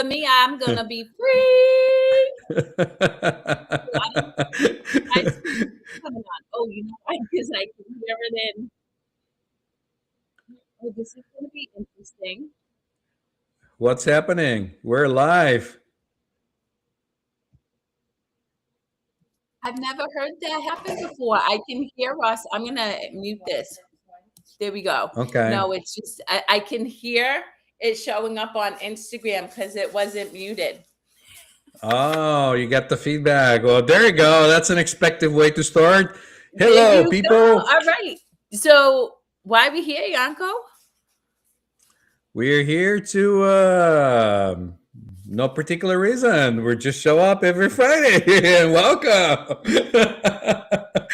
for me, I'm going to be free. I see coming on. Oh, you know why? Because I can hear it in. Oh, this is going to be interesting. What's happening? We're live. I've never heard that happen before. I can hear us. I'm going to mute this. There we go. Okay. No, it's just, I can hear it showing up on Instagram because it wasn't muted. Oh, you got the feedback. Well, there you go. That's an expected way to start. There Hello, you people. go. All right. So why are we here, Yanko? We're here to no particular reason. We just show up every Friday and welcome.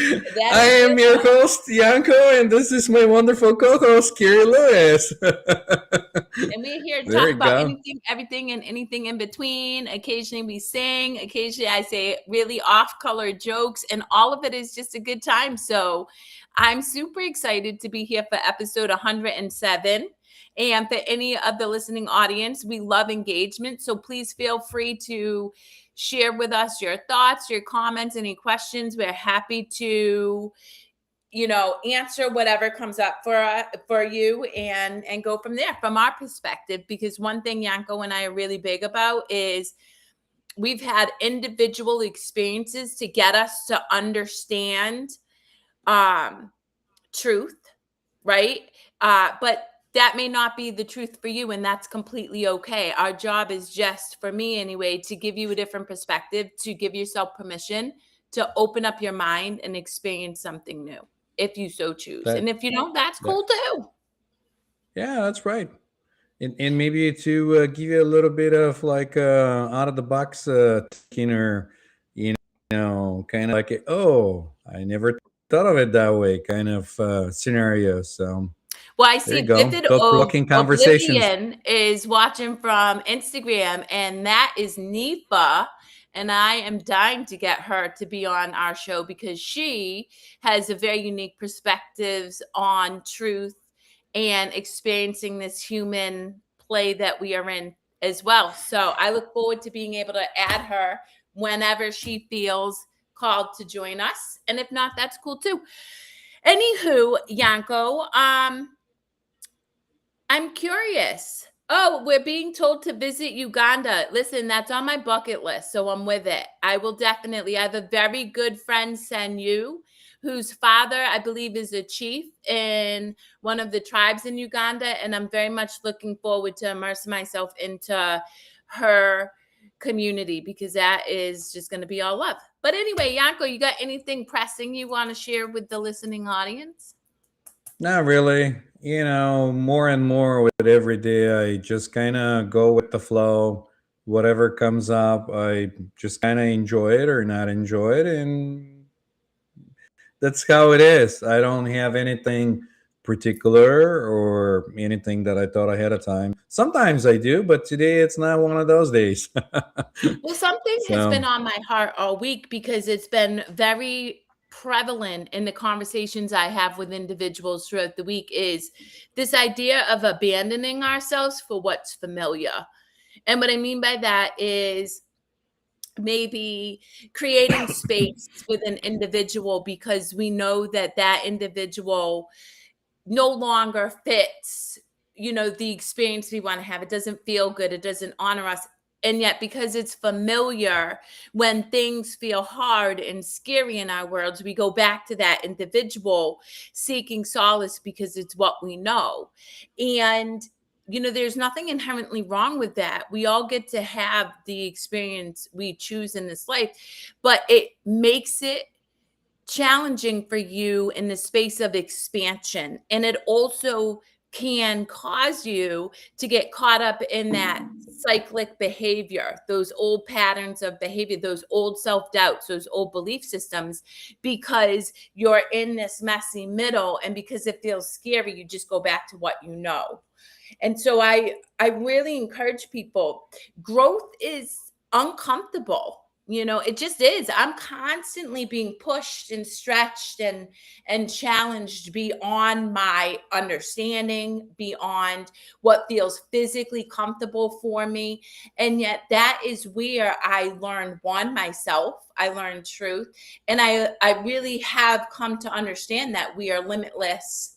I am your host, Yanko, and this is my wonderful co-host, Kerri Lewis. And we're here to talk about anything, everything, and anything in between. Occasionally we sing. Occasionally I say really off-color jokes, and all of it is just a good time. So I'm super excited to be here for episode 107. And for any of the listening audience, we love engagement. So please feel free to share with us your thoughts, your comments, any questions. We're happy to, answer whatever comes up for you and go from there from our perspective. Because one thing Yanko and I are really big about is we've had individual experiences to get us to understand truth, right? But that may not be the truth for you, and that's completely okay. Our job is just, for me anyway, to give you a different perspective, to give yourself permission to open up your mind and experience something new, if you so choose. And if you don't, that's cool too. Yeah, that's right. And maybe to give you a little bit of like out of the box thinking, or kind of like, oh, I never thought of it that way kind of scenario. So well, I see Vivid Conversations. Oblivion is watching from Instagram, and that is Nifa. And I am dying to get her to be on our show because she has a very unique perspectives on truth and experiencing this human play that we are in as well. So I look forward to being able to add her whenever she feels called to join us. And if not, that's cool too. Anywho, Yanko, I'm curious. Oh, we're being told to visit Uganda. Listen, that's on my bucket list, so I'm with it. I will definitely. I have a very good friend, Senyu, whose father, I believe, is a chief in one of the tribes in Uganda, and I'm very much looking forward to immerse myself into her community because that is just going to be all love. But anyway, Yanko, you got anything pressing you want to share with the listening audience? Not really. More and more with every day, I just kind of go with the flow. Whatever comes up, I just kind of enjoy it or not enjoy it. And that's how it is. I don't have anything particular or anything that I thought ahead of time. Sometimes I do, but today it's not one of those days. Well, something has been on my heart all week because it's been very prevalent in the conversations I have with individuals throughout the week is this idea of abandoning ourselves for what's familiar. And what I mean by that is maybe creating space with an individual because we know that that individual no longer fits, the experience we want to have. It doesn't feel good. It doesn't honor us. And yet, because it's familiar, when things feel hard and scary in our worlds, we go back to that individual seeking solace because it's what we know. And, there's nothing inherently wrong with that. We all get to have the experience we choose in this life, but it makes it challenging for you in the space of expansion. And it also can cause you to get caught up in that cyclic behavior, those old patterns of behavior, those old self-doubts, those old belief systems, because you're in this messy middle. And because it feels scary, you just go back to what you know. And so I really encourage people, growth is uncomfortable. It just is. I'm constantly being pushed and stretched and challenged beyond my understanding, beyond what feels physically comfortable for me. And yet that is where I learn one myself, I learn truth, and I really have come to understand that we are limitless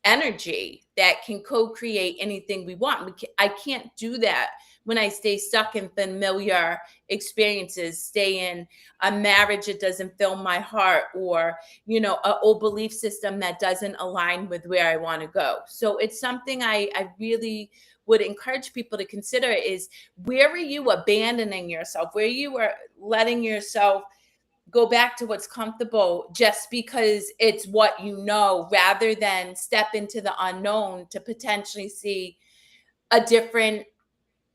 energy that can co-create anything we want. I can't do that when I stay stuck in familiar experiences, stay in a marriage that doesn't fill my heart, or an old belief system that doesn't align with where I want to go. So it's something I really would encourage people to consider is, where are you abandoning yourself? Where you are letting yourself go back to what's comfortable just because it's what you know, rather than step into the unknown to potentially see a different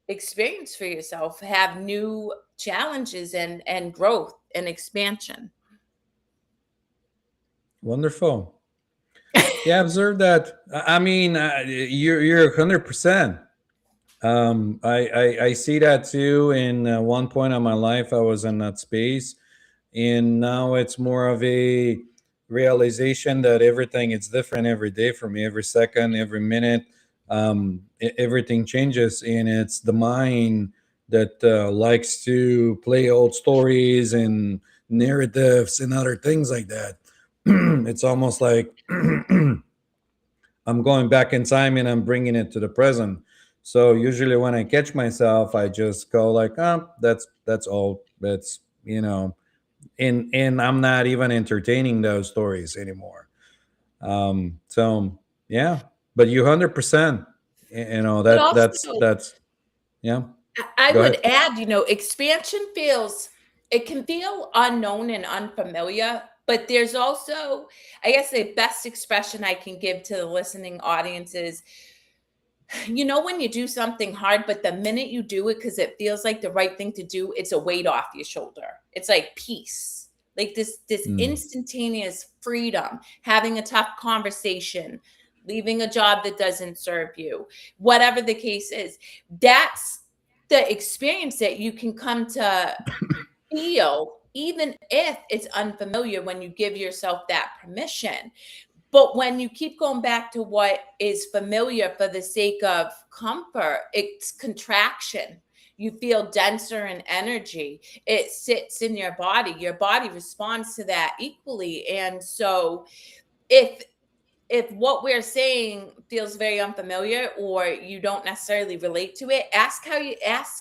experience for yourself, have new challenges and growth and expansion. Wonderful. Yeah, observe that. I mean, you're 100%. I see that too. In one point of my life, I was in that space, and now it's more of a realization that everything is different every day for me, every second, every minute. Everything changes, and it's the mind that likes to play old stories and narratives and other things like that. It's almost like I'm going back in time and I'm bringing it to the present. So usually when I catch myself, I just go like, "Oh, that's old. That's and I'm not even entertaining those stories anymore." So yeah, but you 100%. But That also, that's yeah. I Go would ahead. add, expansion it can feel unknown and unfamiliar, but there's also, I guess, the best expression I can give to the listening audience is, when you do something hard, but the minute you do it because it feels like the right thing to do, it's a weight off your shoulder. It's like peace, like this Mm. instantaneous freedom, having a tough conversation, leaving a job that doesn't serve you, whatever the case is. That's the experience that you can come to feel, even if it's unfamiliar, when you give yourself that permission. But when you keep going back to what is familiar for the sake of comfort, it's contraction. You feel denser in energy. It sits in your body. Your body responds to that equally. And so if if what we're saying feels very unfamiliar, or you don't necessarily relate to it, ask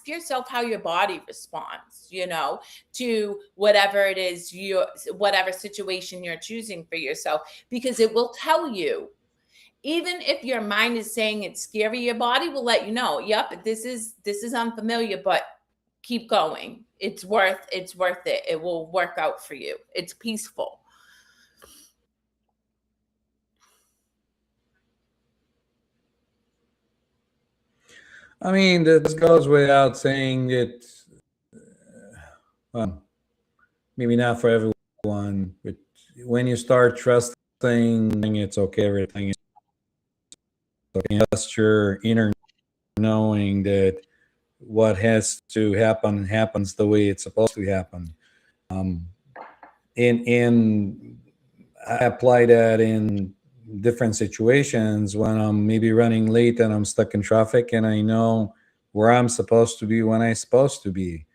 yourself how your body responds, to whatever it is, whatever situation you're choosing for yourself, because it will tell you. Even if your mind is saying it's scary, your body will let you know, yep, this is unfamiliar, but keep going. It's worth it. It will work out for you. It's peaceful. I mean, this goes without saying that. Well, maybe not for everyone, but when you start trusting, it's okay. Everything is okay. Just your inner knowing that what has to happen happens the way it's supposed to happen. Um, and I apply that in different situations when I'm maybe running late and I'm stuck in traffic and I know where I'm supposed to be when I'm supposed to be.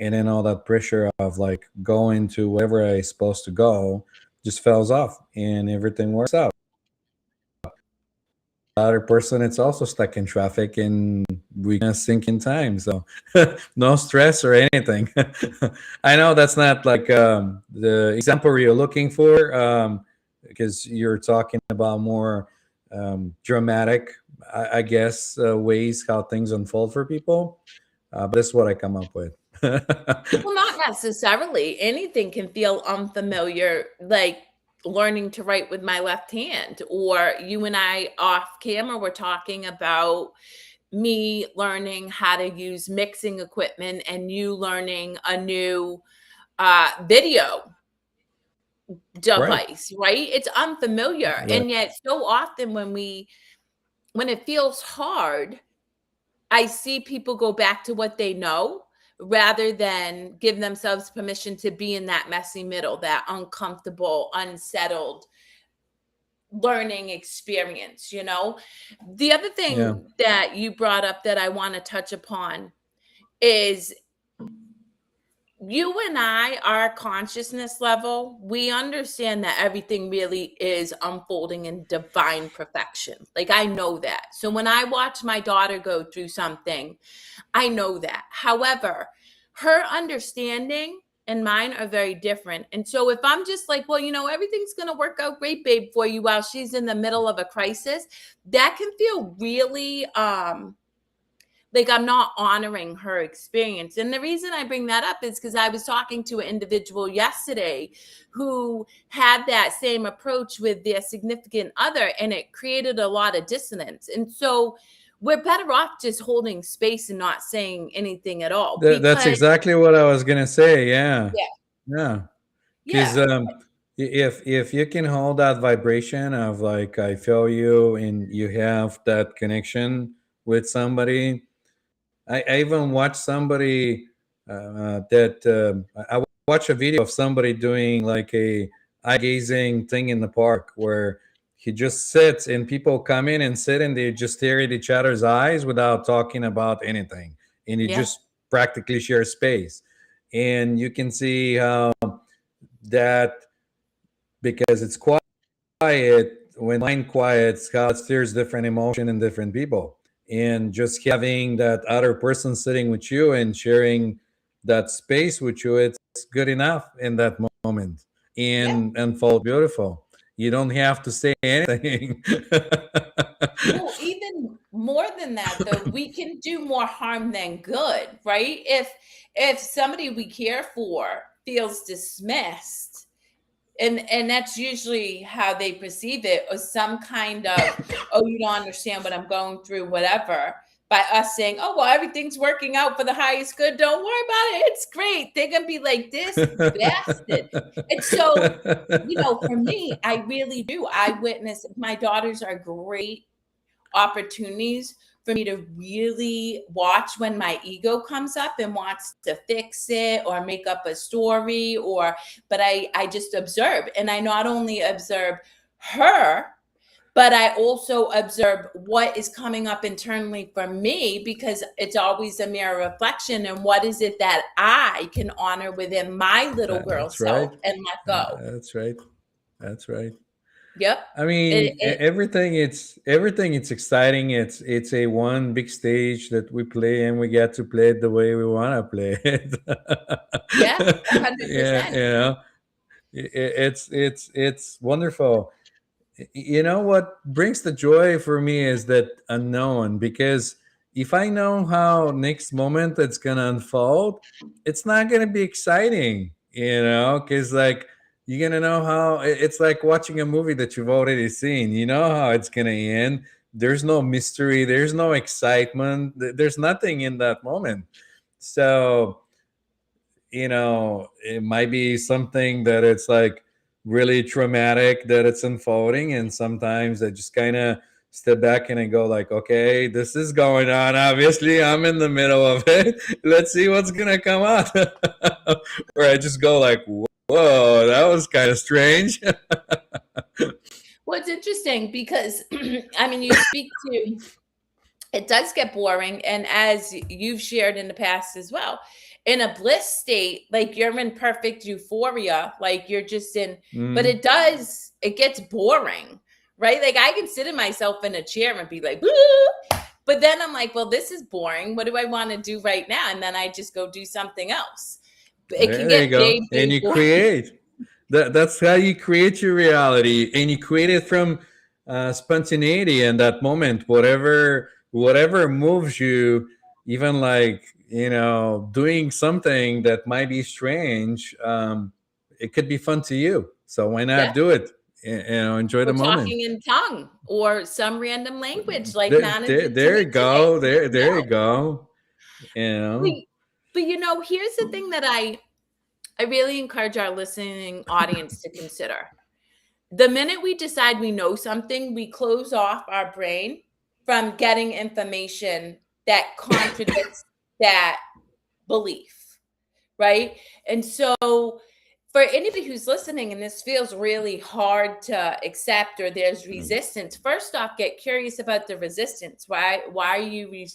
And then all that pressure of like going to wherever I'm supposed to go just falls off and everything works out. Other person, it's also stuck in traffic and we gonna sink in time. So no stress or anything. I know that's not like the example you're looking for, because you're talking about more dramatic, I guess, ways how things unfold for people. But this is what I come up with. Well, not necessarily. Anything can feel unfamiliar, like learning to write with my left hand, or you and I off camera were talking about me learning how to use mixing equipment and you learning a new video Right. device, right? It's unfamiliar. Right. And yet so often when it feels hard, I see people go back to what they know rather than give themselves permission to be in that messy middle, that uncomfortable, unsettled learning experience, you know? The other Yeah. thing that you brought up that I want to touch upon is you and I, our consciousness level, we understand that everything really is unfolding in divine perfection. Like, I know that. So when I watch my daughter go through something, I know that. However, her understanding and mine are very different. And so if I'm just like, well, you know, everything's going to work out great, babe, for you while she's in the middle of a crisis, that can feel really like I'm not honoring her experience. And the reason I bring that up is because I was talking to an individual yesterday who had that same approach with their significant other, and it created a lot of dissonance. And so we're better off just holding space and not saying anything at all That's because, exactly what I was gonna say. Yeah, yeah, yeah. Because yeah, if you can hold that vibration of like I feel you and you have that connection with somebody, I even watched somebody that I watched a video of somebody doing like a eye gazing thing in the park where he just sits and people come in and sit and they just stare at each other's eyes without talking about anything, and you yeah, just practically share space, and you can see how that, because it's quiet, when mind quiets, how it steers different emotion in different people. And just having that other person sitting with you and sharing that space with you, it's good enough in that moment yeah. and unfold beautiful. You don't have to say anything. Well, even more than that, though, we can do more harm than good, right? If somebody we care for feels dismissed, and that's usually how they perceive it, or some kind of, oh, you don't understand what I'm going through, whatever, by us saying, oh, well, everything's working out for the highest good, don't worry about it, it's great, they're gonna be like, this bastard. And so, you know, for me, I really do, I witness, my daughters are great opportunities for me to really watch when my ego comes up and wants to fix it or make up a story, or but I just observe, and I not only observe her, but I also observe what is coming up internally for me, because it's always a mirror reflection, and what is it that I can honor within my little girl That's right. self and let go. That's right. That's right. Yep. I mean, It everything. It's exciting. It's a one big stage that we play, and we get to play it the way we want to play it. Yeah, Yeah, 100%. you know, it's wonderful. You know what brings the joy for me is that unknown, because if I know how next moment it's gonna unfold, it's not gonna be exciting, because like you're gonna know how it's like watching a movie that you've already seen. You know how it's gonna end. There's no mystery, there's no excitement, there's nothing in that moment. So it might be something that it's like really traumatic that it's unfolding, and sometimes I just kind of step back and I go like, okay, this is going on, obviously I'm in the middle of it. Let's see what's gonna come out. Or I just go like, whoa, that was kind of strange. Well, it's interesting because I mean, you speak to, it does get boring. And as you've shared in the past as well, in a bliss state, like you're in perfect euphoria, like you're just in, but Mm. it gets boring, right? Like I can sit in myself in a chair and be like, "Woo!" But then I'm like, well, this is boring. What do I want to do right now? And then I just go do something else. It can There you get go, big, and big, you boring. create. That's how you create your reality, and you create it from spontaneity in that moment. Whatever moves you, even like doing something that might be strange, it could be fun to you. So why Yeah. not do it? Enjoy Or the moment. talking in tongue or some random language like Nana did to There me you today. go. There Yeah. you go. But, but here's the thing that I really encourage our listening audience to consider. The minute we decide we know something, we close off our brain from getting information that contradicts that belief, right? And so for anybody who's listening and this feels really hard to accept or there's resistance, first off, get curious about the resistance. Why are you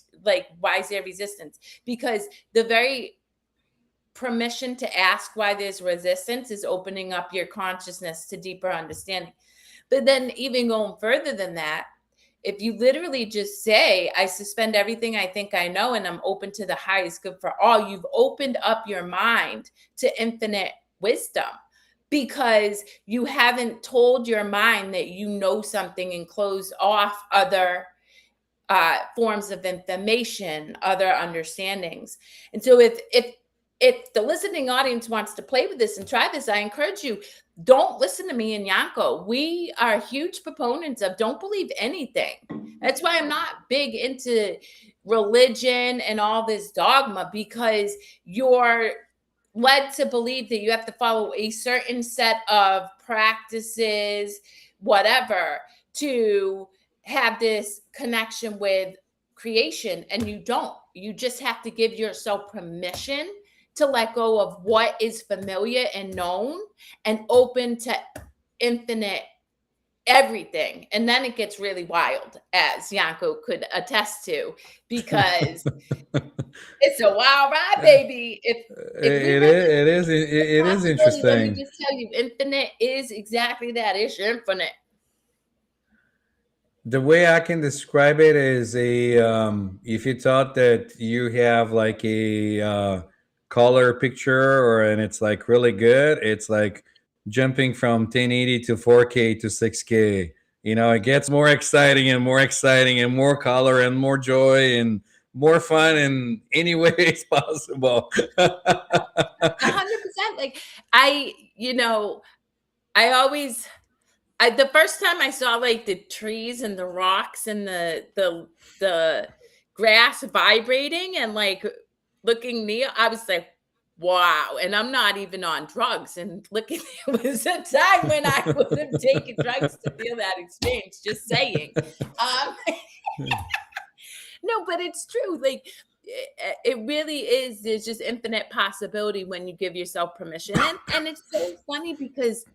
why is there resistance? Because the very permission to ask why there's resistance is opening up your consciousness to deeper understanding. But then even going further than that, if you literally just say, I suspend everything I think I know and I'm open to the highest good for all, you've opened up your mind to infinite wisdom, because you haven't told your mind that you know something and closed off other forms of information, other understandings. And so if the listening audience wants to play with this and try this, I encourage you, don't listen to me and Yanko. We are huge proponents of don't believe anything. That's why I'm not big into religion and all this dogma, because you're led to believe that you have to follow a certain set of practices, whatever, to have this connection with creation. And you don't. You just have to give yourself permission to let go of what is familiar and known and open to infinite everything. And then it gets really wild, as Yanko could attest to, because it's a wild ride, baby. If we really it is let me interesting. just tell you, infinite is exactly that. It's infinite. The way I can describe it is a if you thought that you have like a color picture or and it's like really good, it's like jumping from 1080 to 4K to 6K. You know, it gets more exciting and more exciting and more color and more joy and more fun in any way it's possible. 100%. Like I, I always the first time I saw like the trees and the rocks and the grass vibrating and like looking near, I was like, wow. And I'm not even on drugs. And looking, it was a time when I would have taken drugs to feel that experience, just saying. No, but it's true. Like it really is. There's just infinite possibility when you give yourself permission. And it's so funny because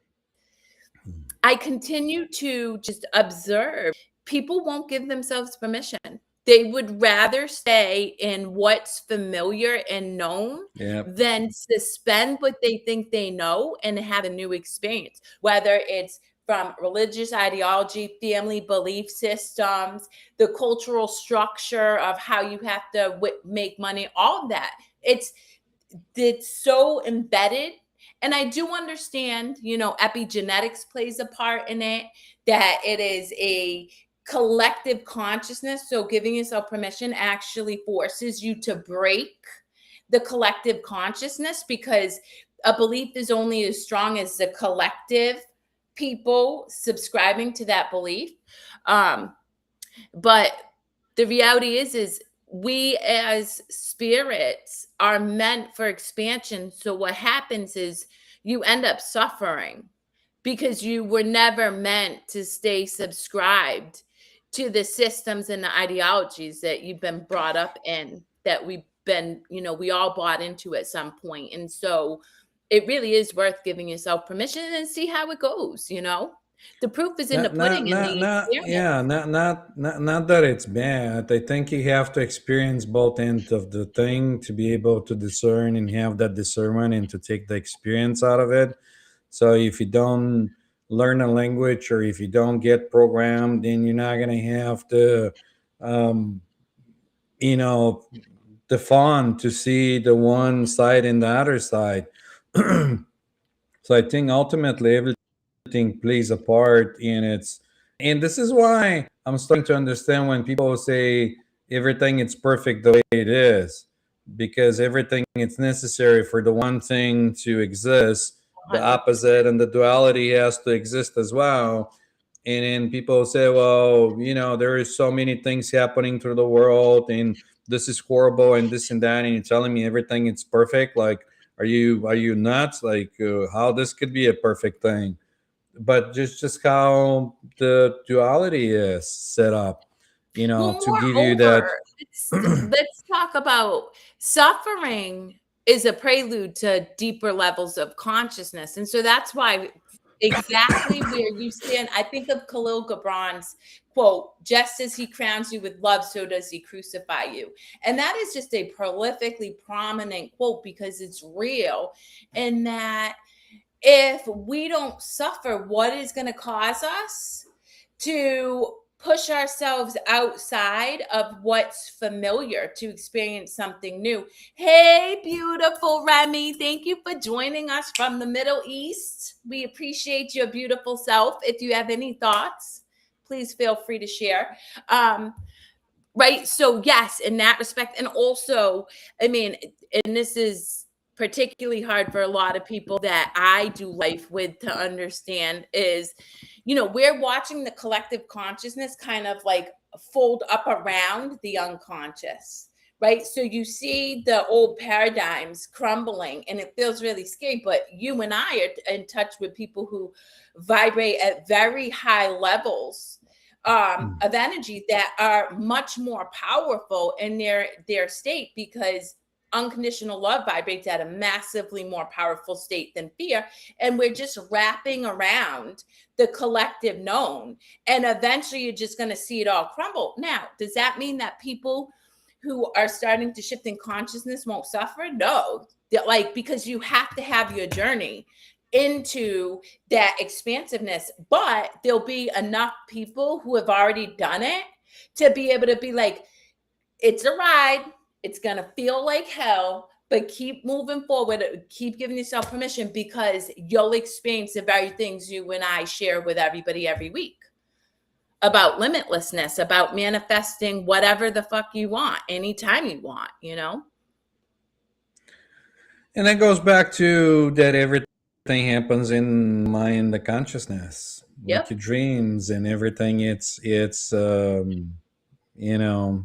I continue to just observe. People won't give themselves permission. They would rather stay in what's familiar and known Yep. than suspend what they think they know and have a new experience, whether it's from religious ideology, family belief systems, the cultural structure of how you have to make money, all of that. It's so embedded. And I do understand, epigenetics plays a part in it, that it is a collective consciousness. So giving yourself permission actually forces you to break the collective consciousness, because a belief is only as strong as the collective people subscribing to that belief. But the reality is we as spirits are meant for expansion. So what happens is you end up suffering because you were never meant to stay subscribed to the systems and the ideologies that you've been brought up in, that we all bought into at some point. And so it really is worth giving yourself permission and see how it goes. The proof is in the pudding and the experience. Yeah, not that it's bad. I think you have to experience both ends of the thing to be able to discern and have that discernment and to take the experience out of it. So if you don't learn a language or if you don't get programmed, then you're not gonna have the um, you know the fun to see the one side and the other side. So I think ultimately everything plays a part in its, and this is why I'm starting to understand when people say everything is perfect the way it is, because everything is necessary for the one thing to exist, the 100%. opposite and the duality has to exist as well. And then people say, well, there is so many things happening through the world and this is horrible and this and that, and you're telling me everything is perfect. Like, are you nuts? Like, how this could be a perfect thing? But just how the duality is set up, Well, to give you that. moreover, let's talk about Suffering is a prelude to deeper levels of consciousness. And so that's why exactly where you stand, I think of Khalil Gibran's quote, just as he crowns you with love, so does he crucify you. And that is just a prolifically prominent quote because it's real. And that if we don't suffer, what is going to cause us to push ourselves outside of what's familiar to experience something new? Hey, beautiful Remy, thank you for joining us from the Middle East. We appreciate your beautiful self. If you have any thoughts, please feel free to share. Right. So yes, in that respect. And also, I mean, and this is particularly hard for a lot of people that I do life with to understand is, we're watching the collective consciousness kind of like fold up around the unconscious. Right. So you see the old paradigms crumbling and it feels really scary. But you and I are in touch with people who vibrate at very high levels of energy that are much more powerful in their state, because unconditional love vibrates at a massively more powerful state than fear. And we're just wrapping around the collective known. And eventually you're just going to see it all crumble. Now, does that mean that people who are starting to shift in consciousness won't suffer? No, because you have to have your journey into that expansiveness, but there'll be enough people who have already done it to be able to be like, it's a ride, it's gonna feel like hell, but keep moving forward, keep giving yourself permission, because you'll experience the very things you and I share with everybody every week about limitlessness, about manifesting whatever the fuck you want anytime you want. And that goes back to that everything happens in mind, the consciousness, like your dreams and everything. It's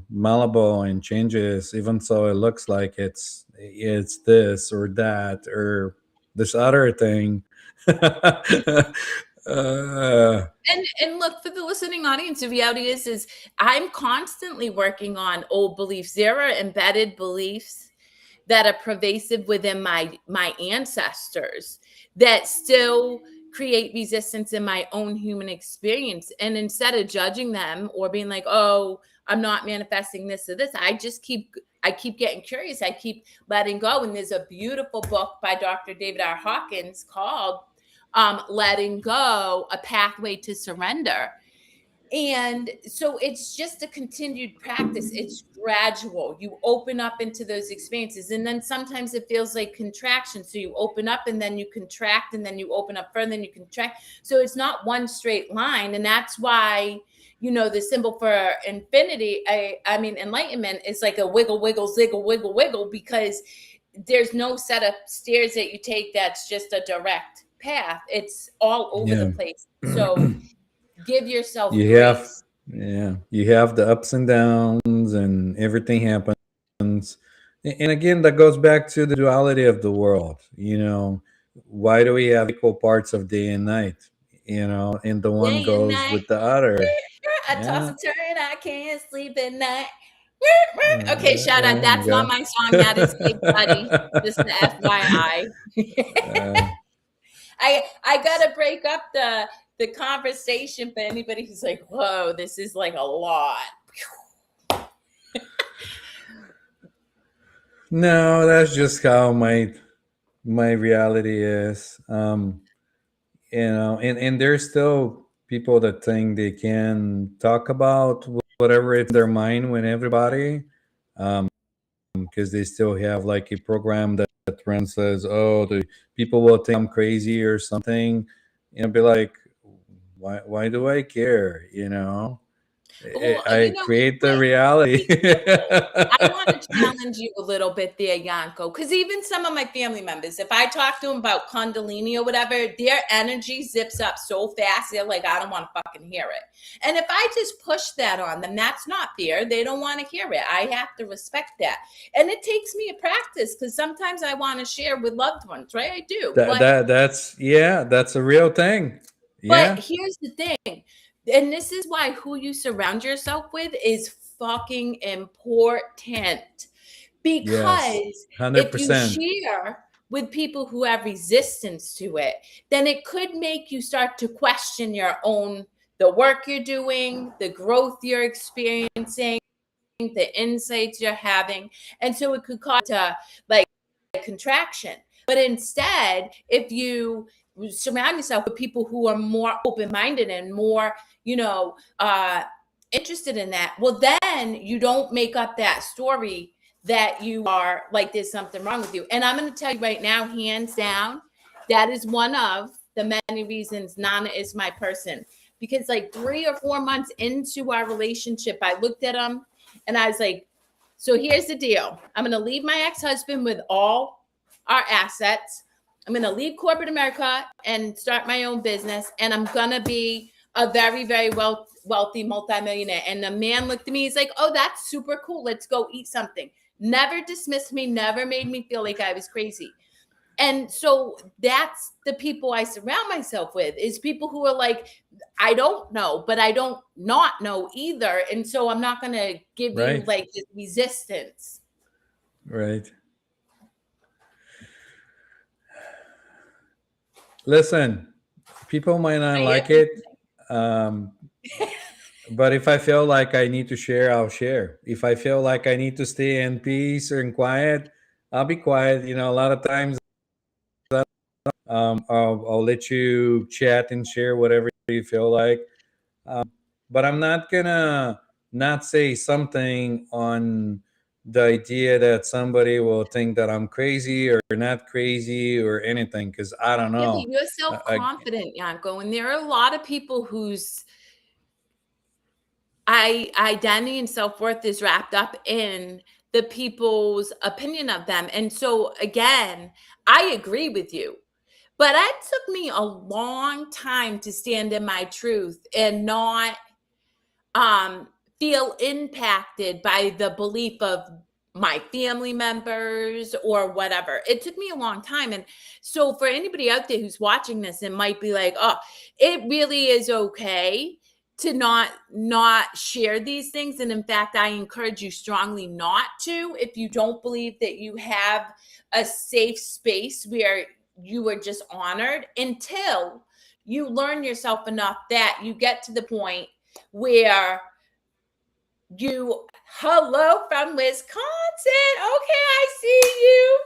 malleable and changes, even so it looks like it's this or that or this other thing. And look, for the listening audience, the reality is I'm constantly working on old beliefs. There are embedded beliefs that are pervasive within my ancestors that still create resistance in my own human experience. And instead of judging them or being like, oh, I'm not manifesting this or this, I keep getting curious. I keep letting go. And there's a beautiful book by Dr. David R. Hawkins called Letting Go, A Pathway to Surrender. And so it's just a continued practice. It's gradual. You open up into those experiences. And then sometimes it feels like contraction. So you open up and then you contract and then you open up further and you contract. So it's not one straight line. And that's why, the symbol for infinity, I mean, enlightenment is like a wiggle, wiggle, ziggle, wiggle, wiggle, because there's no set of stairs that you take that's just a direct path. It's all over the place. So give yourself grace. You have the ups and downs and everything happens. And again, that goes back to the duality of the world. Why do we have equal parts of day and night? And the one goes with the other. I toss and turn, I can't sleep at night. Okay, shout out. That's not my song. That is Big Buddy. Just the FYI. I gotta break up the conversation for anybody who's like, whoa, this is like a lot. No, that's just how my reality is. And there's still people that think they can talk about whatever it's their mind with everybody, because they still have like a program that runs, says, oh, the people will think I'm crazy or something, be like, why do I care? Well, I create the reality. I want to challenge you a little bit there, Yanko, because even some of my family members, if I talk to them about Kundalini or whatever, their energy zips up so fast, they're like, I don't want to fucking hear it. And if I just push that on them, that's not fair. They don't want to hear it. I have to respect that. And it takes me a practice, because sometimes I want to share with loved ones, right? I do. That's a real thing. But here's the thing. And this is why who you surround yourself with is fucking important. Yes, Because if you 100%. share with people who have resistance to it, then it could make you start to question your own, the work you're doing, the growth you're experiencing, the insights you're having. And so it could cause like contraction. But instead, if you surround yourself with people who are more open-minded and more, interested in that, well, then you don't make up that story that you are like there's something wrong with you. And I'm going to tell you right now, hands down, that is one of the many reasons Nana is my person. Because like 3 or 4 months into our relationship, I looked at him and I was like, so here's the deal. I'm going to leave my ex-husband with all our assets. I'm going to leave corporate America and start my own business. And I'm going to be a very, very wealthy multimillionaire. And the man looked at me. He's like, oh, that's super cool. Let's go eat something. Never dismissed me, never made me feel like I was crazy. And so that's the people I surround myself with, is people who are like, I don't know, but I don't not know either. And so I'm not going to give you Right. like this resistance. Right. Listen, people might not like it. But if I feel like I need to share, I'll share. If I feel like I need to stay in peace or in quiet, I'll be quiet. A lot of times I'll let you chat and share whatever you feel like. But I'm not gonna not say something on the idea that somebody will think that I'm crazy or not crazy or anything, because I don't Yeah, but know. you're self-confident, Yanko, and there are a lot of people whose identity and self-worth is wrapped up in the people's opinion of them. And so again, I agree with you. But it took me a long time to stand in my truth and not feel impacted by the belief of my family members or whatever. It took me a long time. And so for anybody out there who's watching this and might be like, oh, it really is okay to not share these things. And in fact, I encourage you strongly not to, if you don't believe that you have a safe space where you are just honored, until you learn yourself enough that you get to the point where hello from Wisconsin. Okay, I see you.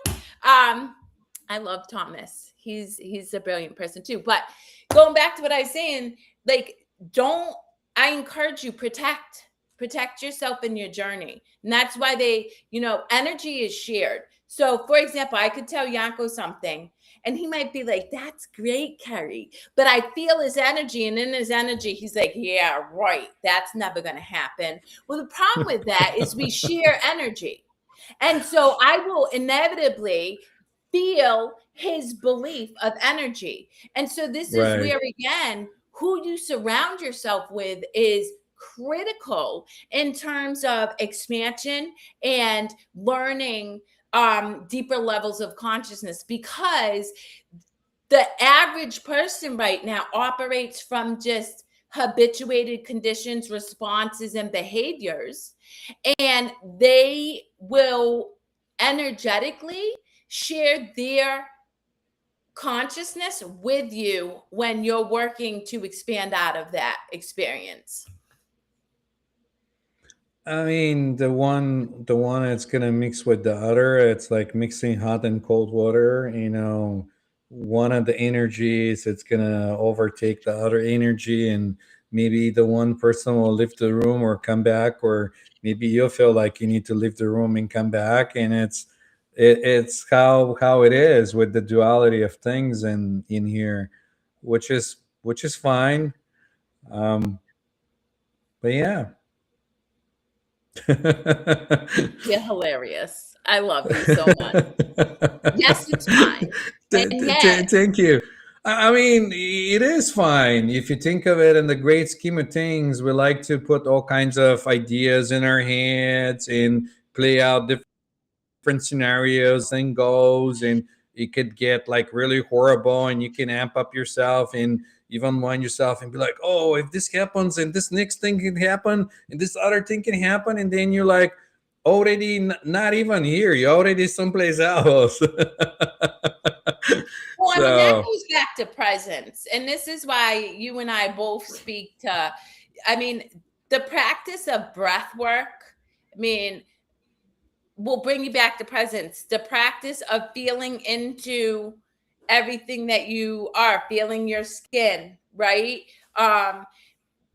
I love Thomas. He's a brilliant person too. But going back to what I was saying, like, I encourage you, protect yourself in your journey. And that's why energy is shared. So for example, I could tell Yanko something and he might be like, that's great, Kerri. But I feel his energy, and in his energy, he's like, yeah, right. That's never going to happen. Well, the problem with that is we share energy. And so I will inevitably feel his belief of energy. And so this is where, again, who you surround yourself with is critical in terms of expansion and learning deeper levels of consciousness, because the average person right now operates from just habituated conditions, responses, and behaviors, and they will energetically share their consciousness with you when you're working to expand out of that experience. I mean, the one that's gonna mix with the other, it's like mixing hot and cold water. One of the energies, it's gonna overtake the other energy, and maybe the one person will leave the room or come back, or maybe you'll feel like you need to leave the room and come back, and it's how it is with the duality of things in here, which is fine. But yeah. You're hilarious. I love you so much. Yes, it's fine. And yet, Thank you. I mean, it is fine. If you think of it in the great scheme of things, we like to put all kinds of ideas in our heads and play out different scenarios and goes, and it could get like really horrible, and you can amp up yourself and even wind yourself and be like, oh, if this happens and this next thing can happen and this other thing can happen, and then you're like, already not even here. You're already someplace else. Well, I mean, that So goes back to presence. And this is why you and I both speak to, I mean, the practice of breath work, I mean, will bring you back to presence. The practice of feeling into everything that you are, feeling your skin, right? Um,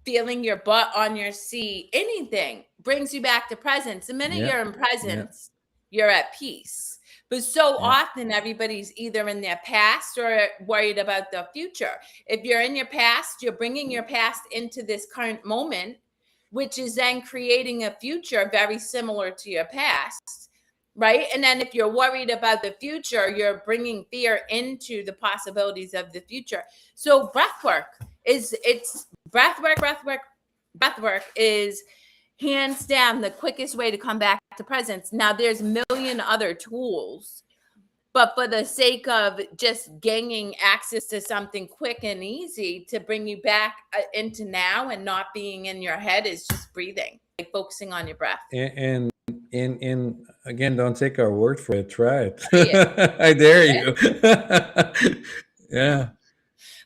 Feeling your butt on your seat, anything brings you back to presence. The minute yeah, you're in yeah, presence, you're at peace. But so yeah, often everybody's either in their past or worried about the future. If you're in your past, you're bringing your past into this current moment, which is then creating a future very similar to your past. Right. And then if you're worried about the future, you're bringing fear into the possibilities of the future. So breath work it's breath work is hands down the quickest way to come back to presence. Now there's a million other tools, but for the sake of just gaining access to something quick and easy to bring you back into now and not being in your head is just breathing, like focusing on your breath. and again, don't take our word for it. Try it. Try it. I dare Yeah. you. Yeah.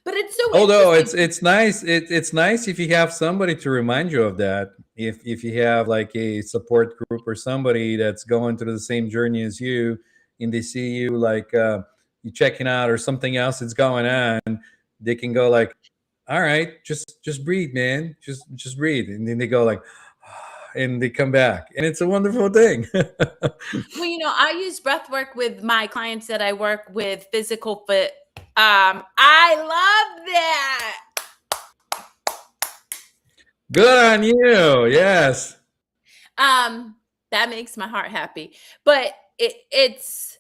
But it's so Although interesting. it's nice, it's nice if you have somebody to remind you of that. If you have like a support group or somebody that's going through the same journey as you, and they see you like you checking out or something else that's going on, they can go like, "All right, just breathe, man. Just breathe," and then they go like, and they come back, and it's a wonderful thing. Well, I use breath work with my clients that I work with, physical fit. I love that. Good on you. Yes. That makes my heart happy. But it's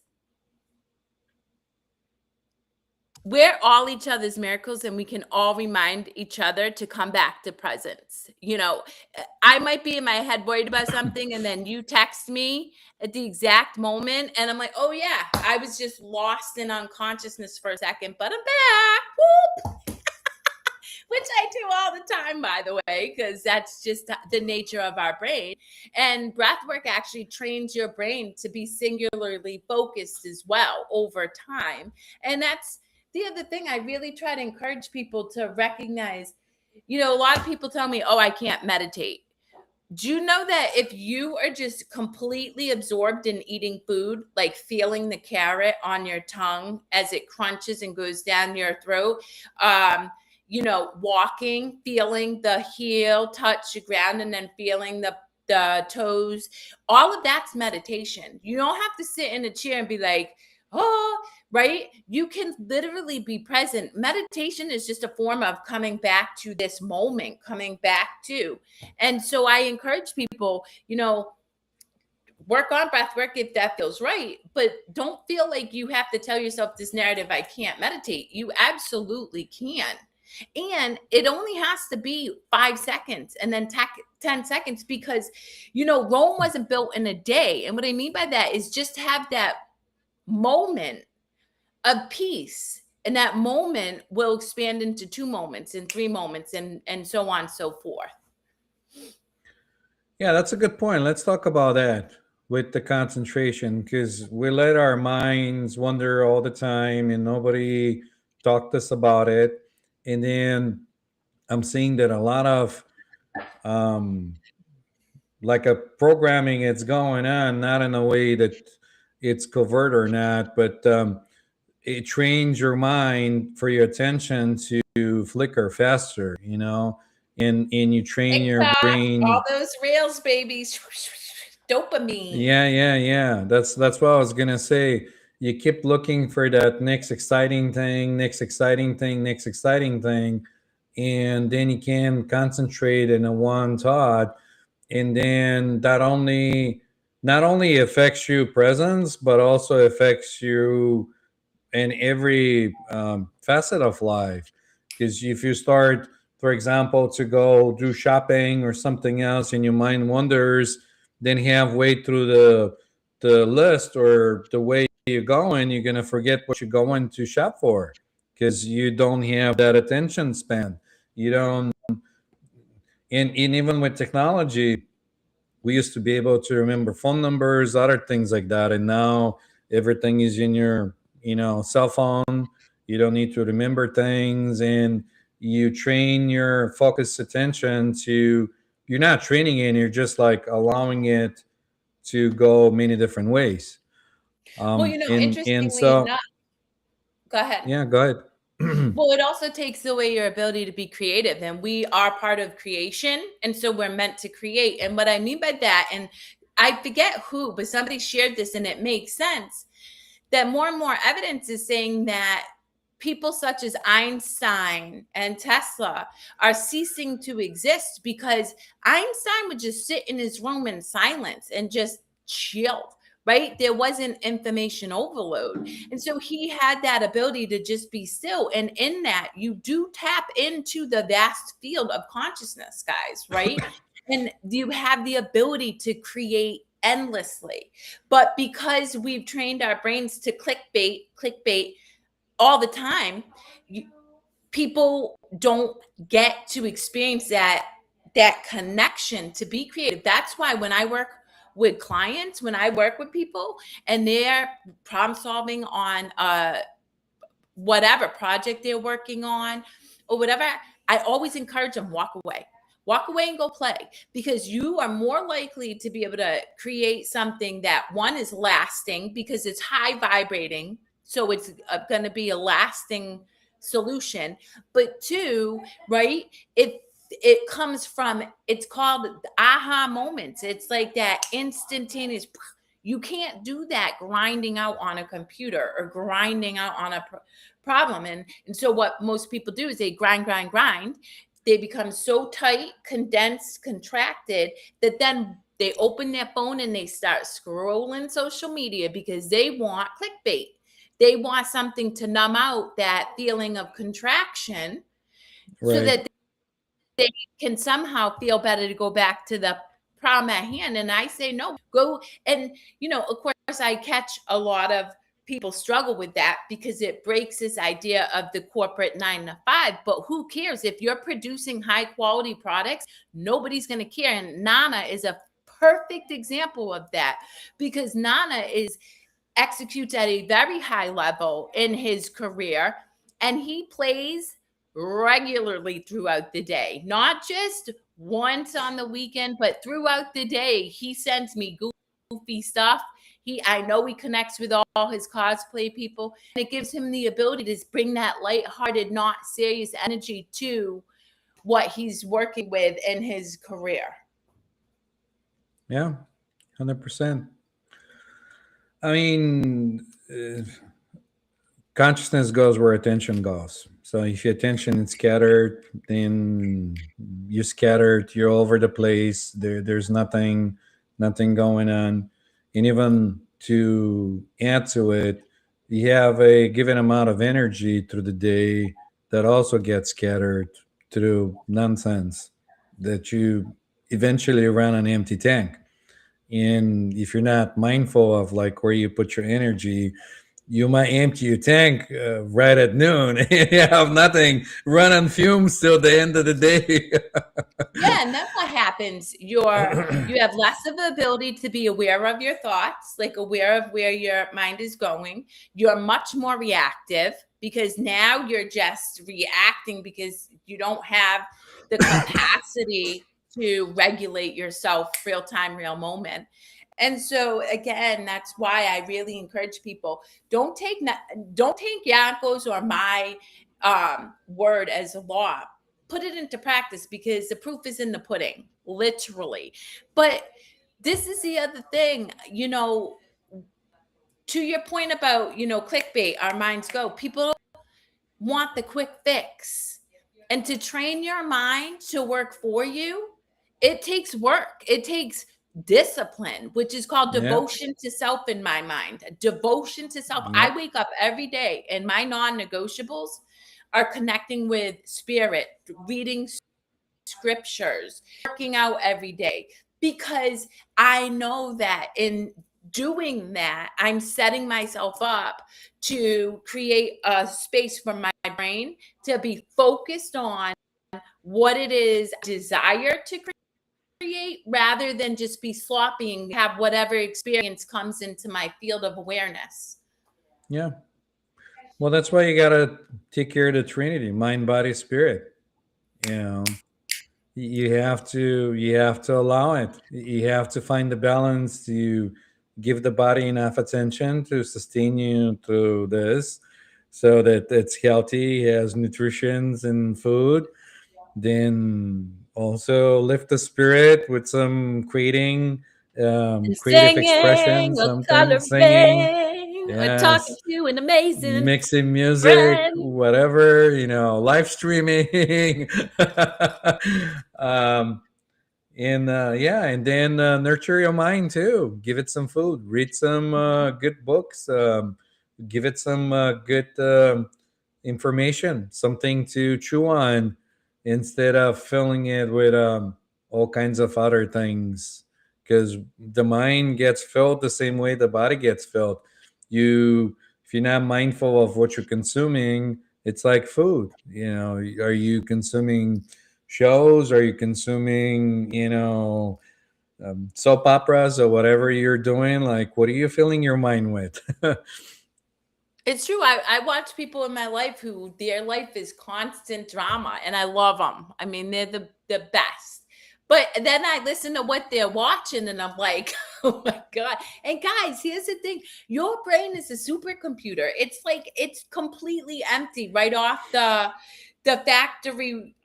we're all each other's miracles, and we can all remind each other to come back to presence. I might be in my head worried about something, and then you text me at the exact moment, and I'm like, oh yeah, I was just lost in unconsciousness for a second, but I'm back. Whoop. Which I do all the time, by the way, because that's just the nature of our brain. And breath work actually trains your brain to be singularly focused as well over time. And that's the other thing I really try to encourage people to recognize. A lot of people tell me, oh, I can't meditate. Do you know that if you are just completely absorbed in eating food, like feeling the carrot on your tongue as it crunches and goes down your throat, walking, feeling the heel touch the ground and then feeling the toes, all of that's meditation. You don't have to sit in a chair and be like, oh, right? You can literally be present. Meditation is just a form of coming back to this moment, coming back to. And so I encourage people, work on breath work if that feels right, but don't feel like you have to tell yourself this narrative, I can't meditate. You absolutely can. And it only has to be 5 seconds and then 10 seconds because, Rome wasn't built in a day. And what I mean by that is just have that moment of peace. And that moment will expand into 2 moments and 3 moments and so on and so forth. Yeah, that's a good point. Let's talk about that with the concentration because we let our minds wander all the time and nobody talked to us about it. And then I'm seeing that a lot of um, like a programming it's going on, not in a way that it's covert or not, but it trains your mind for your attention to flicker faster, and you train your TikTok, all brain. those reels, babies. Dopamine. Yeah. That's what I was gonna say. You keep looking for that next exciting thing, next exciting thing, next exciting thing, and then you can concentrate in a one thought, and then that only not only affects you presence, but also affects you in every facet of life. Because if you start, for example, to go do shopping or something else, and your mind wanders, then halfway through the list or the way you're going, you're gonna forget what you're going to shop for because you don't have that attention span. You don't, and even with technology, we used to be able to remember phone numbers, other things like that, and now everything is in your, cell phone. You don't need to remember things, and you train your focused attention to, you're not training it, you're just like allowing it to go many different ways. Well, And interestingly so, enough, go ahead. yeah, go ahead. Well, it also takes away your ability to be creative, and we are part of creation, and so we're meant to create. And what I mean by that, and I forget who, but somebody shared this and it makes sense, that more and more evidence is saying that people such as Einstein and Tesla are ceasing to exist because Einstein would just sit in his room in silence and just chill, right? There wasn't information overload. And so he had that ability to just be still. And in that, you do tap into the vast field of consciousness, guys, right? And you have the ability to create endlessly. But because we've trained our brains to clickbait all the time, people don't get to experience that connection to be creative. That's why when I work with clients, when I work with people and they're problem solving on whatever project they're working on or whatever, I always encourage them, walk away and go play, because you are more likely to be able to create something that, one, is lasting because it's high vibrating, so it's going to be a lasting solution. But two, right, it comes from, it's called aha moments. It's like that instantaneous. You can't do that grinding out on a computer or grinding out on a problem. And so what most people do is they grind. They become so tight, condensed, contracted, that then they open their phone and they start scrolling social media because they want clickbait. They want something to numb out that feeling of contraction, so Right. that they can somehow feel better to go back to the problem at hand. And I say, no, go. And, of course, I catch a lot of people struggle with that because it breaks this idea of the corporate 9 to 5. But who cares? If you're producing high quality products, nobody's going to care. And Nana is a perfect example of that, because Nana executes at a very high level in his career, and he plays regularly throughout the day, not just once on the weekend, but throughout the day. He sends me goofy stuff. I know he connects with all his cosplay people, and it gives him the ability to bring that lighthearted, not serious energy to what he's working with in his career. Yeah, 100%. I mean, consciousness goes where attention goes. So if your attention is scattered, then you're scattered. You're all over the place. There's nothing going on. And even to add to it, you have a given amount of energy through the day that also gets scattered through nonsense that you eventually run an empty tank. And if you're not mindful of like where you put your energy, you might empty your tank right at noon and you have nothing, run on fumes till the end of the day. Yeah, and then what happens? You have less of the ability to be aware of your thoughts, like aware of where your mind is going. You're much more reactive because now you're just reacting because you don't have the capacity to regulate yourself real time, real moment. And so again, that's why I really encourage people, don't take Yanko's or my word as a law. Put it into practice, because the proof is in the pudding, literally. But this is the other thing, to your point about, clickbait, our minds go. People want the quick fix. And to train your mind to work for you, it takes work. It takes discipline, which is called Yeah. devotion to self in my mind. Devotion to self. Yep. I wake up every day and my non-negotiables are connecting with spirit, reading scriptures, working out every day, because I know that in doing that, I'm setting myself up to create a space for my brain to be focused on what it is I desire to rather than just be sloppy and have whatever experience comes into my field of awareness. Yeah. Well, that's why you got to take care of the Trinity, mind, body, spirit. You know, you have to allow it. You have to find the balance to give the body enough attention to sustain you through this, so that it's healthy, has nutrition and food. Then also lift the spirit with some creating, And creative singing expression, or something, singing. coloring or talking Yes, to an amazing mixing music, friend. whatever, live streaming. um, and yeah, and then nurture your mind too. Give it some food. Read some good books. Give it some good information, something to chew on, instead of filling it with all kinds of other things. Because the mind gets filled the same way the body gets filled. If you're not mindful of what you're consuming, it's like food. Are you consuming shows? Are you consuming, soap operas or whatever you're doing? Like, what are you filling your mind with? It's true. I watch people in my life who their life is constant drama, and I love them. I mean, they're the best. But then I listen to what they're watching, and I'm like, oh my God. And guys, here's the thing: your brain is a supercomputer. It's like it's completely empty right off the factory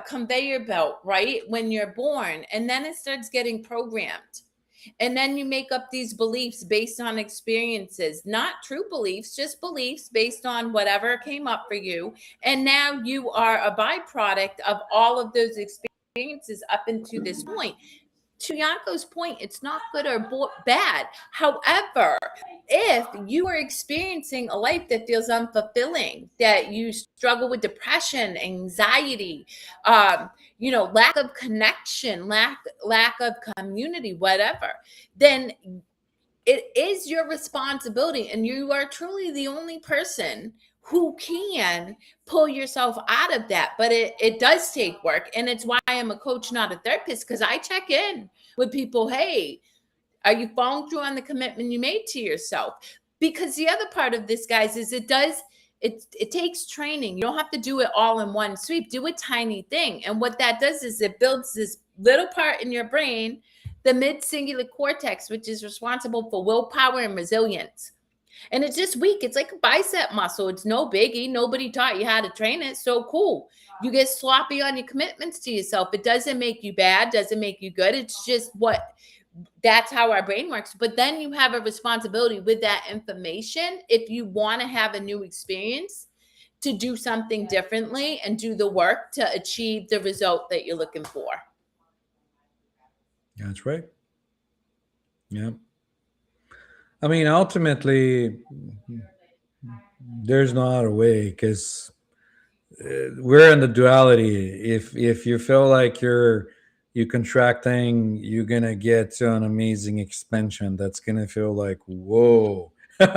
conveyor belt, right? When you're born, and then it starts getting programmed. And then you make up these beliefs based on experiences, not true beliefs, just beliefs based on whatever came up for you. And now you are a byproduct of all of those experiences up into this point. To Yanko's point, it's not good or bad. However, if you are experiencing a life that feels unfulfilling, that you struggle with depression, anxiety, lack of connection, lack of community, whatever, then it is your responsibility, and you are truly the only person who can pull yourself out of that. But it does take work, and it's why I'm a coach, not a therapist, because I check in with people. Hey, are you following through on the commitment you made to yourself? Because the other part of this, guys, is it takes training. You don't have to do it all in one sweep. Do a tiny thing. And what that does is it builds this little part in your brain, the mid-cingulate cortex, which is responsible for willpower and resilience. And it's just weak. It's like a bicep muscle. It's no biggie. Nobody taught you how to train it. So cool. You get sloppy on your commitments to yourself. It doesn't make you bad, doesn't make you good. It's just that's how our brain works. But then you have a responsibility with that information, if you want to have a new experience, to do something differently and do the work to achieve the result that you're looking for. That's right. Yeah. I mean, ultimately, there's no other way, because we're in the duality. If you feel like you contracting, you're gonna get to an amazing expansion. That's gonna feel like whoa. Wait,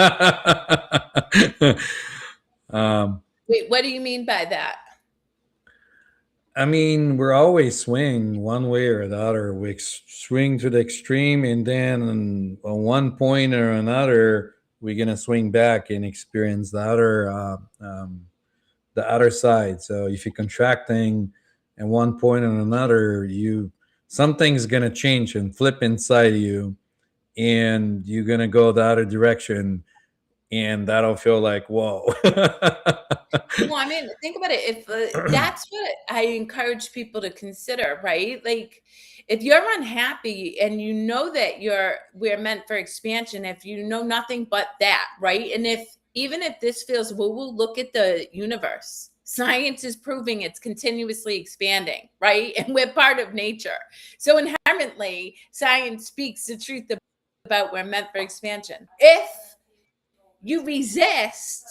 what do you mean by that? I mean, we're always swing one way or the other. We swing to the extreme, and then on one point or another, we're gonna swing back and experience the other side. So if you're contracting at one point or another, something's gonna change and flip inside you, and you're gonna go the other direction, and that'll feel like whoa. Well, I mean, think about it. If that's what I encourage people to consider, right? Like, if you're unhappy and you know that we're meant for expansion, if you know nothing but that, right? And even if this feels woo-woo, look at the universe. Science is proving it's continuously expanding, right? And we're part of nature. So inherently, science speaks the truth about we're meant for expansion. If you resist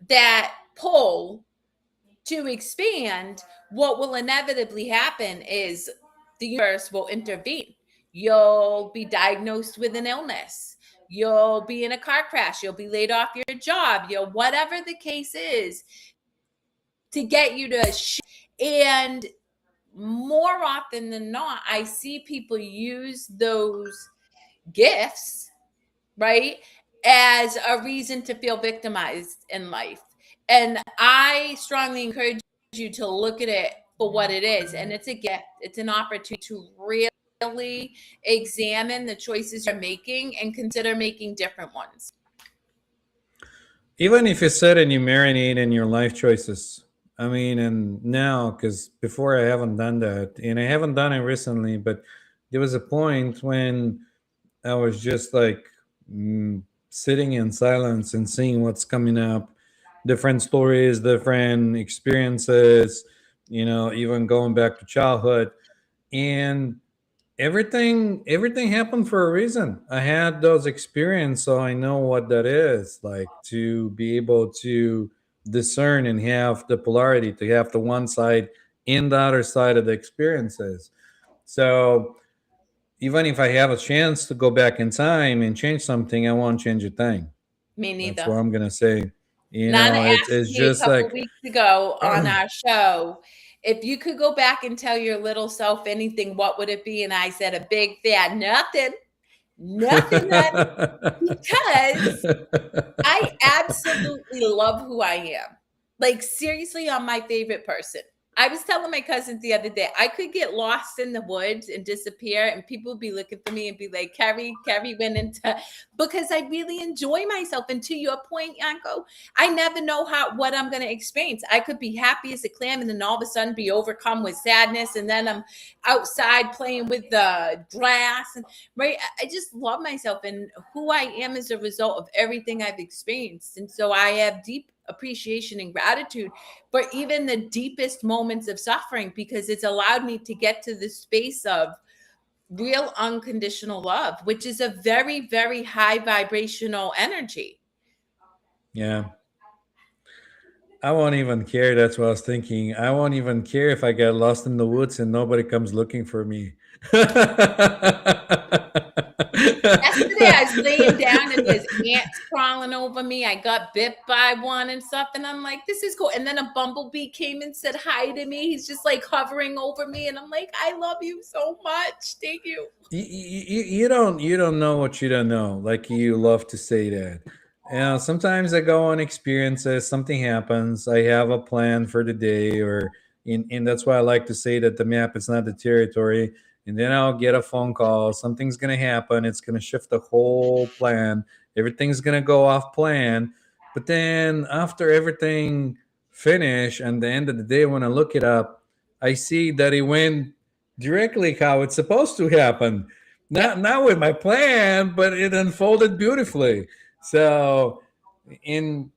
that pull to expand, what will inevitably happen is the universe will intervene. You'll be diagnosed with an illness. You'll be in a car crash. You'll be laid off your job. Whatever the case is, to get you to and more often than not, I see people use those gifts, right, as a reason to feel victimized in life. And I strongly encourage you to look at it for what it is. And it's a gift, it's an opportunity to really examine the choices you're making and consider making different ones. Even if you sit and you marinate in your life choices. I mean, and now, because before I haven't done that, and I haven't done it recently, but there was a point when I was just like sitting in silence and seeing what's coming up, different stories, different experiences, even going back to childhood. And everything happened for a reason. I had those experiences, so I know what that is like, to be able to discern and have the polarity, to have the one side and the other side of the experiences. So even if I have a chance to go back in time and change something, I won't change a thing. Me That's what neither. I'm gonna say. Nana asked It's me a just couple like weeks ago on our show, if you could go back and tell your little self anything, what would it be? And I said a big fat nothing. Nothing, honey, because I absolutely love who I am. Like, seriously, I'm my favorite person. I was telling my cousins the other day, I could get lost in the woods and disappear, and people would be looking for me and be like, Kerri went into, because I really enjoy myself. And to your point, Yanko, I never know what I'm going to experience. I could be happy as a clam and then all of a sudden be overcome with sadness. And then I'm outside playing with the grass. And right, I just love myself and who I am as a result of everything I've experienced. And so I have deep appreciation and gratitude for even the deepest moments of suffering, because it's allowed me to get to the space of real unconditional love, which is a very, very high vibrational energy. Yeah. I won't even care. That's what I was thinking. I won't even care if I get lost in the woods and nobody comes looking for me. Yesterday, I was laying down and there's ants crawling over me. I got bit by one and stuff, and I'm like, "This is cool." And then a bumblebee came and said hi to me. He's just like hovering over me, and I'm like, "I love you so much. Thank you." You don't know what you don't know. Like, you love to say that. Sometimes I go on experiences. Something happens. I have a plan for the day, and that's why I like to say that the map is not the territory. And then I'll get a phone call. Something's gonna happen. It's gonna shift the whole plan. Everything's gonna go off plan. But then after everything finish, and the end of the day, when I look it up, I see that it went directly how it's supposed to happen. Yep. Not with my plan, but it unfolded beautifully. So, in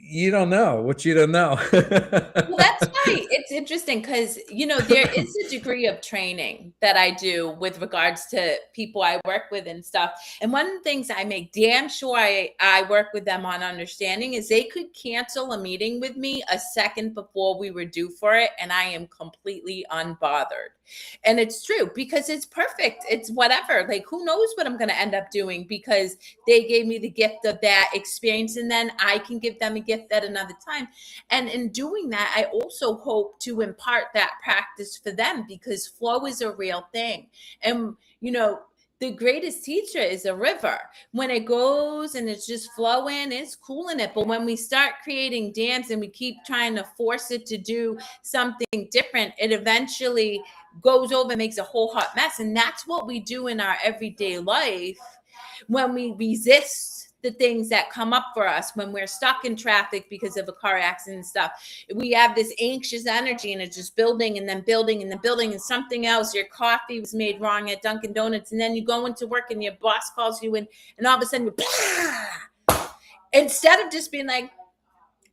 you don't know what you don't know. Well, that's right. It's interesting because, there is a degree of training that I do with regards to people I work with and stuff. And one of the things I make damn sure I work with them on understanding is they could cancel a meeting with me a second before we were due for it, and I am completely unbothered. And it's true because it's perfect. It's whatever. Like, who knows what I'm going to end up doing, because they gave me the gift of that experience, and then I can give them a gift at another time. And in doing that, I also hope to impart that practice for them, because flow is a real thing. And, the greatest teacher is a river. When it goes and it's just flowing, it's cool in it. But when we start creating dams and we keep trying to force it to do something different, it eventually goes over and makes a whole hot mess. And that's what we do in our everyday life when we resist the things that come up for us, when we're stuck in traffic because of a car accident and stuff. We have this anxious energy and it's just building and then building and then building, and something else, your coffee was made wrong at Dunkin' Donuts, and then you go into work and your boss calls you in, and all of a sudden instead of just being like,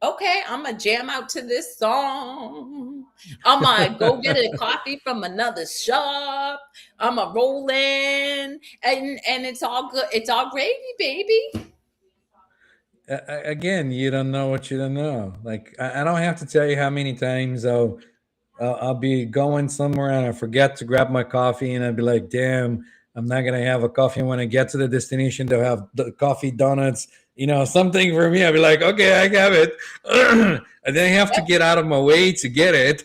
okay, I'm gonna jam out to this song. I'm gonna go get a coffee from another shop. I'm gonna roll in, and it's all good. It's all gravy, baby. Again, you don't know what you don't know. Like, I don't have to tell you how many times I'll be going somewhere and I forget to grab my coffee, and I'd be like, damn, I'm not gonna have a coffee when I get to the destination. They'll have the coffee, donuts, something for me. I'll be like, okay, I have it. And then I have to get out of my way to get it.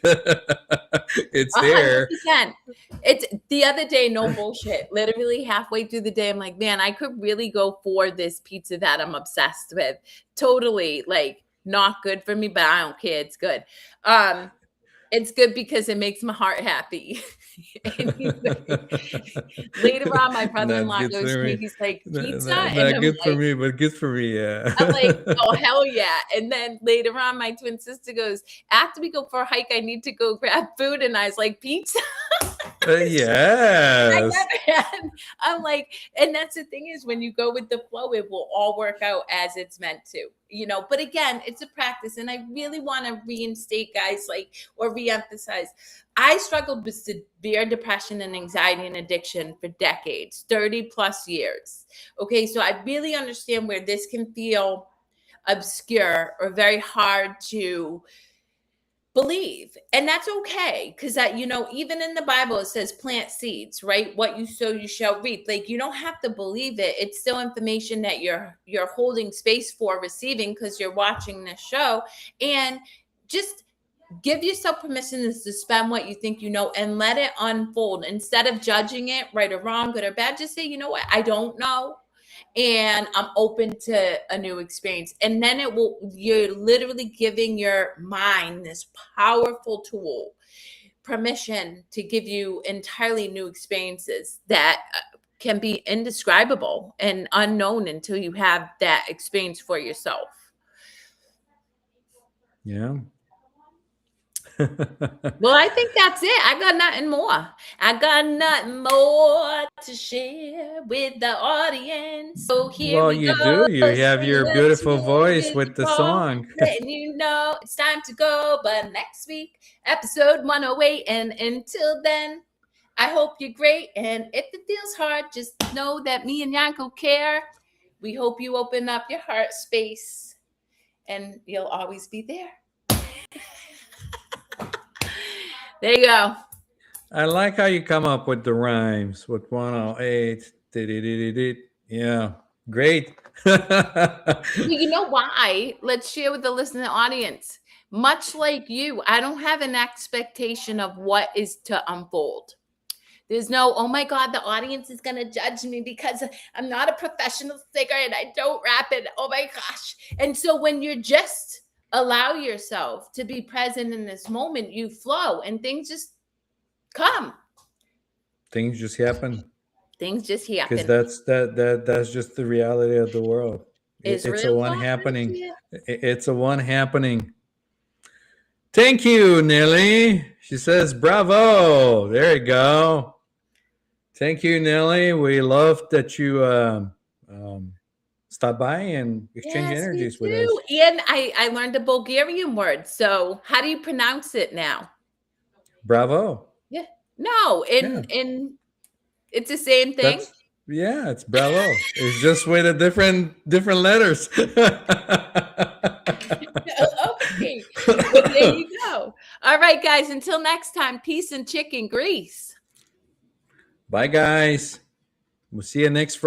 It's there. 100%. It's the other day, no bullshit. Literally halfway through the day, I'm like, man, I could really go for this pizza that I'm obsessed with. Totally like not good for me, but I don't care. It's good. It's good because it makes my heart happy. And later on, my Not brother-in-law good goes for to me, me. he's like, pizza? And Not I'm good for like, me, but good for me. Yeah. I'm like, oh, hell yeah. And then later on, my twin sister goes, after we go for a hike, I need to go grab food. And I was like, pizza? Yes. I'm like, and that's the thing is when you go with the flow, it will all work out as it's meant to, but again, it's a practice. And I really want to reinstate guys or reemphasize. I struggled with severe depression and anxiety and addiction for decades, 30 plus years. Okay. So I really understand where this can feel obscure or very hard to believe, and that's okay, because that even in the Bible it says plant seeds, right? What you sow you shall reap. Like, you don't have to believe it. It's still information that you're holding space for receiving because you're watching this show. And just give yourself permission to suspend what you think and let it unfold instead of judging it right or wrong, good or bad. Just say, you know what, I don't know, and I'm open to a new experience. And then you're literally giving your mind this powerful tool, permission to give you entirely new experiences that can be indescribable and unknown until you have that experience for yourself. Yeah. Well, I think that's it. I got nothing more. I got nothing more to share with the audience. So here Well, we you go. do. You have your beautiful voice with the song. Letting you know it's time to go. But next week, episode 108. And until then, I hope you're great. And if it feels hard, just know that me and Yanko care. We hope you open up your heart space and you'll always be there. There you go. I like how you come up with the rhymes with 108. Yeah, great. Well, you know why? Let's share with the listening audience. Much like you, I don't have an expectation of what is to unfold. There's no, oh my God, the audience is going to judge me because I'm not a professional singer and I don't rap it. Oh my gosh. And so when you're just allow yourself to be present in this moment, you flow and things just come. Things just happen. Things just happen. Because that's just the reality of the world. It's a one happening. It's a one happening. Thank you, Nelly. She says, bravo. There you go. Thank you, Nelly. We love that you stop by and exchange energies with us. And I learned a Bulgarian word. So how do you pronounce it now? Bravo. Yeah. No, in it's the same thing. It's bravo. It's just with a different letters. Okay. Well, there you go. All right, guys. Until next time, peace and chicken grease. Bye, guys. We'll see you next Friday.